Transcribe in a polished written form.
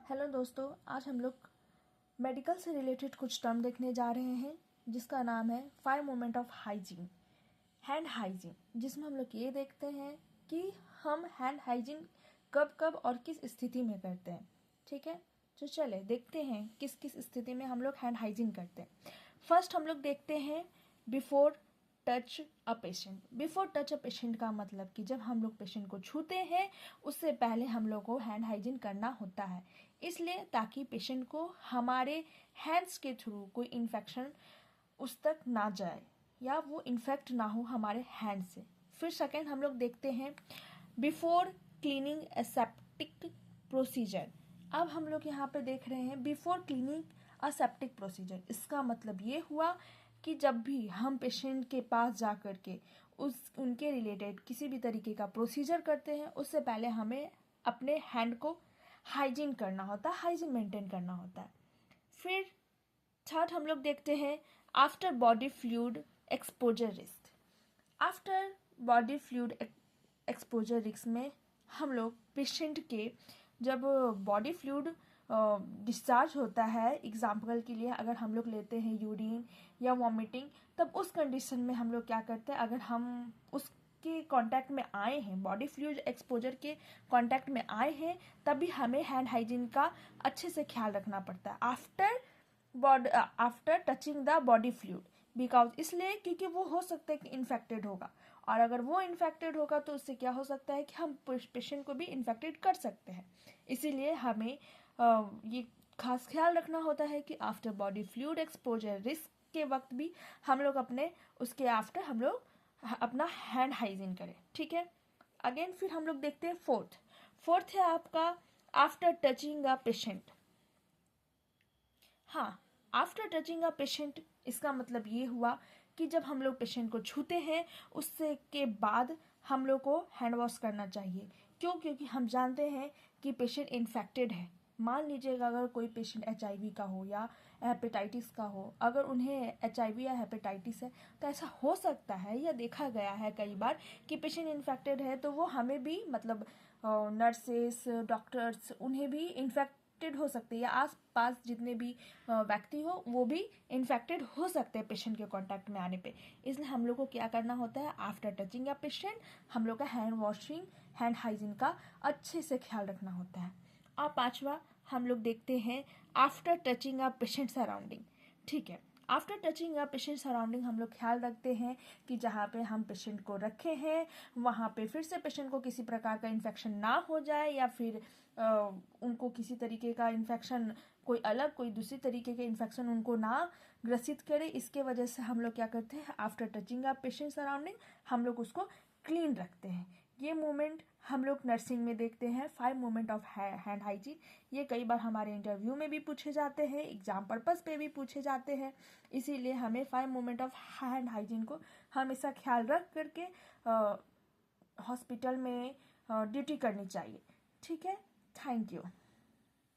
Hello दोस्तों, आज हम लोग मेडिकल से रिलेटेड कुछ टर्म देखने जा रहे हैं जिसका नाम है 5 moment of hygiene, hand hygiene, जिसमें हम लोग ये देखते हैं कि हम हैंड हाइजीन कब कब और किस स्थिति में करते हैं। ठीक है, तो चले देखते हैं किस किस स्थिति में हम लोग हैंड हाइजीन करते हैं। फर्स्ट हम लोग देखते हैं before touch a patient. Before touch a patient का मतलब कि जब हम लोग पेशेंट को छूते हैं उससे पहले हम लोग को हैंड हाइजीन करना होता है, इसलिए ताकि पेशेंट को हमारे हैंड्स के थ्रू कोई इन्फेक्शन उस तक ना जाए या वो इन्फेक्ट ना हो हमारे हैंड से। फिर सेकेंड हम लोग देखते हैं बिफोर क्लीनिंग एसेप्टिक प्रोसीजर। अब हम लोग यहाँ पे देख रहे हैं बिफोर क्लीनिंग असेप्टिक प्रोसीजर। इसका मतलब ये हुआ कि जब भी हम पेशेंट के पास जा कर के उनके रिलेटेड किसी भी तरीके का प्रोसीजर करते हैं उससे पहले हमें अपने हैंड को हाइजीन करना होता है, हाइजीन मेंटेन करना होता है। फिर थर्ड हम लोग देखते हैं after body fluid exposure risk. After body fluid exposure risk में हम लोग पेशेंट के जब बॉडी फ्लूइड डिस्चार्ज होता है, एग्जाम्पल के लिए अगर हम लोग लेते हैं यूरिन या वॉमिटिंग, तब उस कंडीशन में हम लोग क्या करते हैं, अगर हम उसके कांटेक्ट में आए हैं, बॉडी फ्लूइड एक्सपोजर के कांटेक्ट में आए हैं, तभी हमें हैंड हाइजीन का अच्छे से ख्याल रखना पड़ता है after touching the body fluid. Because इसलिए क्योंकि वो हो सकता है कि इन्फेक्टेड होगा, और अगर वो इन्फेक्टेड होगा तो उससे क्या हो सकता है कि हम पेशेंट को भी इन्फेक्टेड कर सकते हैं। इसीलिए हमें ये खास ख्याल रखना होता है कि after body fluid exposure risk के वक्त भी हम लोग उसके आफ्टर हम लोग अपना हैंड हाइजीन करें। ठीक है, अगेन फिर हम लोग देखते हैं फोर्थ है आपका आफ्टर टचिंग अ पेशेंट। हाँ, आफ्टर टचिंग अ पेशेंट इसका मतलब ये हुआ कि जब हम लोग पेशेंट को छूते हैं उससे के बाद हम लोग को हैंड वॉश करना चाहिए। क्यों? क्योंकि हम जानते हैं कि पेशेंट इन्फेक्टेड है। मान लीजिएगा अगर कोई पेशेंट HIV का हो या हेपेटाइटिस का हो, अगर उन्हें HIV या हेपेटाइटिस है तो ऐसा हो सकता है या देखा गया है कई बार कि पेशेंट इन्फेक्टेड है तो वो हमें भी मतलब नर्सेस, डॉक्टर्स उन्हें भी इन्फेक्टेड हो सकते हैं, या आस पास जितने भी व्यक्ति हो वो भी इन्फेक्टेड हो सकते हैं पेशेंट के कांटेक्ट में आने पे। इसलिए हम लोग को क्या करना होता है, आफ्टर टचिंग या पेशेंट हम लोग का हैंड वॉशिंग, हैंड हाइजीन का अच्छे से ख्याल रखना होता है। और पांचवा हम लोग देखते हैं after touching a patient surrounding. ठीक है, after touching a patient surrounding हम लोग ख्याल रखते हैं कि जहाँ पे हम पेशेंट को रखे हैं वहाँ पे फिर से पेशेंट को किसी प्रकार का इन्फेक्शन ना हो जाए, या फिर उनको किसी तरीके का इन्फेक्शन, कोई दूसरी तरीके के इन्फेक्शन उनको ना ग्रसित करे। इसके वजह से हम लोग क्या करते हैं, after touching a patient surrounding हम लोग उसको क्लीन रखते हैं। ये मोमेंट हम लोग नर्सिंग में देखते हैं, 5 मोमेंट ऑफ हैंड हाइजीन। ये कई बार हमारे इंटरव्यू में भी पूछे जाते हैं, एग्जाम पर्पस पे भी पूछे जाते हैं। इसीलिए हमें 5 मोमेंट ऑफ हैंड हाइजीन को हमेशा ख्याल रख करके हॉस्पिटल में ड्यूटी करनी चाहिए। ठीक है, थैंक यू।